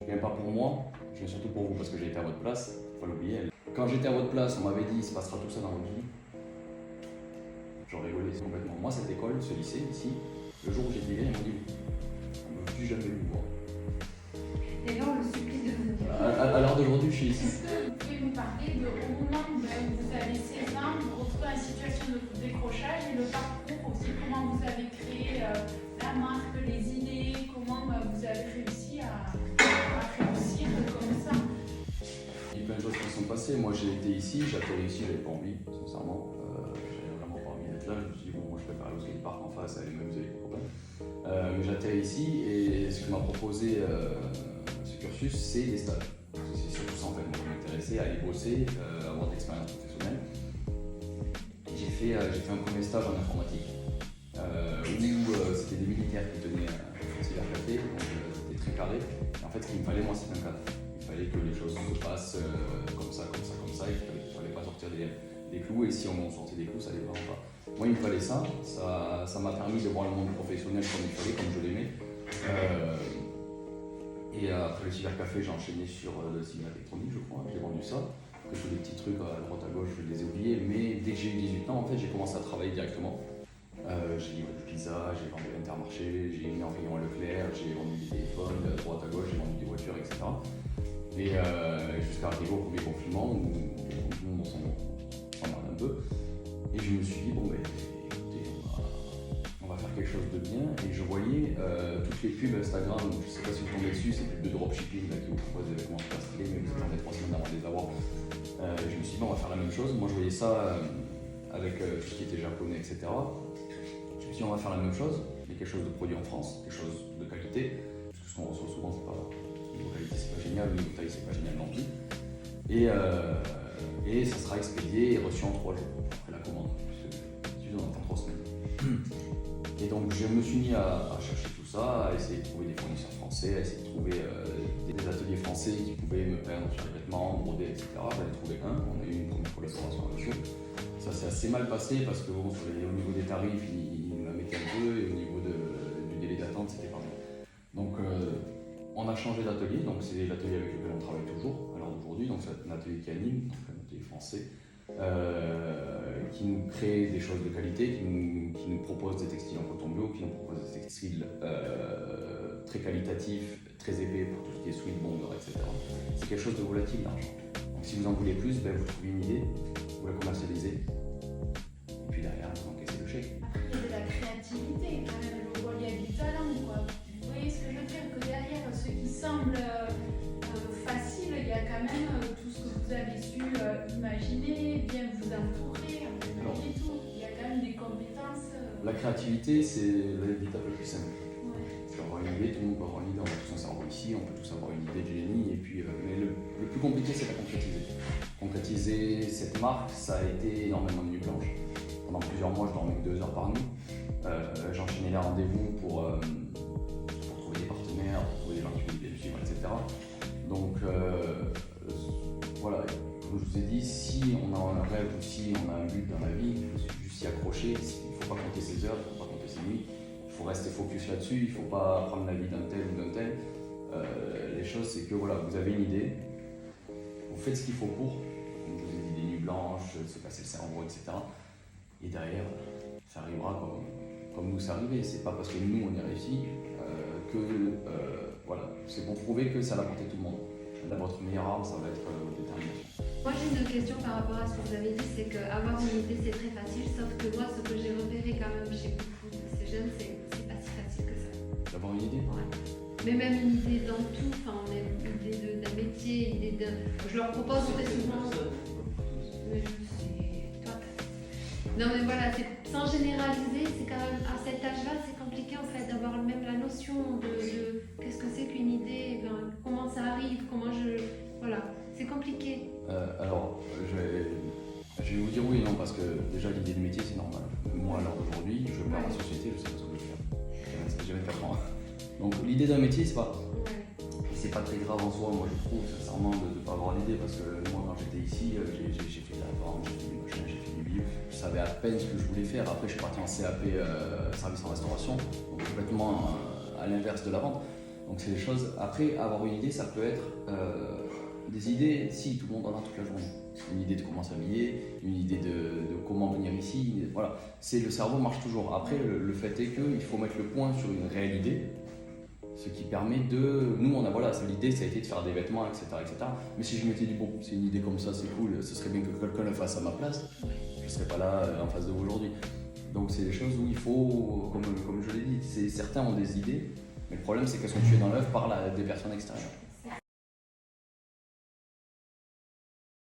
Je ne viens pas pour moi, je viens surtout pour vous parce que j'ai été à votre place, il faut pas l'oublier. Quand j'étais à votre place, on m'avait dit il se passera tout ça dans votre vie. J'en rigolais complètement. Moi, cette école, ce lycée ici, le jour où j'ai été ils m'ont dit on ne veut plus jamais vu voir. Et là, on le supplie de venir. À l'heure d'aujourd'hui, je suis ici. Est-ce que vous pouvez nous parler de au moment où vous avez 16 ans, vous vous retrouvez en situation de décrochage et le parcours aussi, comment vous avez créé la marque, les idées, comment vous avez réussi à réussir comme ça? Il y a plein de choses qui sont passées. Moi, j'ai été ici, j'ai atterri ici, j'avais pas envie, sincèrement. J'avais vraiment pas envie d'être là. Je me suis dit, bon, moi, je préfère aller au skatepark en face, aller m'amuser avec les copains. Mais j'atterris ici et ce que m'a proposé ce cursus, c'est des stages. C'est surtout ça en fait, moi, qui m'intéressait, à aller bosser, avoir de l'expérience professionnelle. J'ai fait un premier stage en informatique où c'était des militaires qui tenaient un cybercafé, donc c'était très carré. Et en fait, ce qu'il me fallait, moi, c'était un cadre. Il fallait que les choses se passent comme ça, et qu'il ne fallait pas sortir des clous, et si on sortait des clous, ça allait vraiment pas. Moi, il me fallait ça m'a permis de voir le monde professionnel comme il fallait, comme je l'aimais. Et après le cybercafé, j'ai enchaîné sur le cinéma électronique, je crois, j'ai vendu ça. Après, tous les petits trucs à droite à gauche, je les ai oubliés, mais dès que j'ai eu 18 ans, en fait, j'ai commencé à travailler directement. J'ai livré du pizza, j'ai vendu à l'Intermarché, j'ai mis en rayon à Leclerc, j'ai vendu des téléphones, à droite à gauche, j'ai vendu des voitures, etc. Et jusqu'à arriver au premier confinement où tout le monde s'en emmerde un peu. Et je me suis dit, bon, écoutez, on va faire quelque chose de bien. Et je voyais toutes les pubs Instagram, je ne sais pas si vous tombez dessus, ces pubs de dropshipping là, qui vous proposent des vêtements super stylés, mais vous attendez 3 semaines avant de les avoir. Je me suis dit, bon, on va faire la même chose. Moi, je voyais ça avec tout ce qui était japonais, etc. Je me suis dit, on va faire la même chose, mais quelque chose de produit en France, quelque chose de qualité, parce que ce qu'on reçoit souvent, c'est pas. Niveau qualité, c'est pas génial, niveau taille, c'est pas génial non plus. Et ça sera expédié et reçu en 3 jours après la commande, puisque d'habitude on attend 3 semaines. Et donc je me suis mis à chercher tout ça, à essayer de trouver des fournisseurs français, à essayer de trouver des ateliers français qui pouvaient me peindre sur les vêtements, broder, etc. J'en ai trouvé un, on a eu une première collaboration avec eux. Ça s'est assez mal passé parce que bon, au niveau des tarifs, ils me la mettaient un peu et au niveau du délai d'attente, c'était pas bon. Donc on a changé d'atelier, donc c'est l'atelier avec lequel on travaille toujours à l'heure d'aujourd'hui, donc c'est un atelier qui anime, donc un atelier français, qui nous crée des choses de qualité, qui nous propose des textiles en coton bio, qui nous propose des textiles très qualitatifs, très épais pour tout ce qui est sweat bomber, etc. C'est quelque chose de volatile l'argent. Donc si vous en voulez plus, vous trouvez une idée, vous la commercialisez, et puis derrière vous encaissez le chèque. Après, il y a de la créativité quand même, je vois, il y a du talent, quoi. Vous voyez ce que je veux dire, que derrière ce qui semble facile, il y a quand même tout ce que vous avez su imaginer, bien vous entourer, et tout. Il y a quand même des compétences. La créativité, c'est l'étape la plus simple. Ouais. C'est avoir une idée, tout le monde peut avoir une idée, on a tous un cerveau ici, on peut tous avoir une idée de génie, et puis, mais le plus compliqué, c'est la concrétiser. Concrétiser cette marque, ça a été énormément de nuits blanches. Pendant plusieurs mois, je dormais que 2 heures par nuit. J'enchaînais les rendez-vous pour trouver des partenaires, pour trouver des gens qui voulaient les suivre, etc. Donc voilà, comme je vous ai dit, si on a un rêve ou si on a un but dans la vie, il faut juste s'y accrocher. Il ne faut pas compter ses heures, il ne faut pas compter ses nuits. Il faut rester focus là-dessus, il ne faut pas prendre la vie d'un tel ou d'un tel. Les choses, c'est que voilà, vous avez une idée, vous faites ce qu'il faut pour, comme je vous ai dit, des nuits blanches, se casser le cerveau, etc. Et derrière, ça arrivera comme nous c'est arrivé. C'est pas parce que nous on y réussi voilà, c'est pour prouver que ça va porter tout le monde. Votre meilleure arme, ça va être votre détermination. Moi j'ai une autre question par rapport à ce que vous avez dit, c'est qu'avoir une idée c'est très facile, sauf que moi ce que j'ai repéré quand même chez beaucoup de ces jeunes, c'est pas si facile que ça. D'avoir une idée? Ouais. Mais même une idée dans tout, enfin on a une idée d'un métier, une idée d'un. Je leur propose très souvent. Mais je sais, toi. Non mais voilà, sans généraliser, c'est quand même à cet âge-là, c'est compliqué en fait d'avoir même la notion de qu'est-ce que c'est qu'une idée, comment ça arrive, voilà, c'est compliqué. Alors, je vais vous dire oui et non, parce que déjà l'idée de métier c'est normal. Moi à l'heure d'aujourd'hui, je perds ma société, je sais pas ce que je vais faire. J'ai 24 ans. Donc l'idée d'un métier c'est pas très grave en soi, moi je trouve sincèrement de ne pas avoir l'idée, parce que moi quand j'étais ici, j'ai fait de la vente, j'ai fait du machin, j'ai fait du bio, je savais à peine ce que je voulais faire. Après je suis parti en CAP service en restauration, donc complètement à l'inverse de la vente. Donc c'est des choses, après avoir une idée ça peut être des idées, si tout le monde en a toute la journée. Une idée de comment s'habiller, une idée de comment venir ici, voilà. Le cerveau marche toujours. Après le fait est qu'il faut mettre le point sur une réelle idée, ce qui permet de... Nous on a, voilà, l'idée ça a été de faire des vêtements, etc. Mais si je m'étais dit bon, c'est une idée comme ça, c'est cool, ce serait bien que quelqu'un le fasse à ma place, je ne serais pas là en face de vous aujourd'hui. Donc c'est des choses où il faut, comme je l'ai dit, certains ont des idées, mais le problème c'est qu'elles sont tuées dans l'œuf par des personnes extérieures.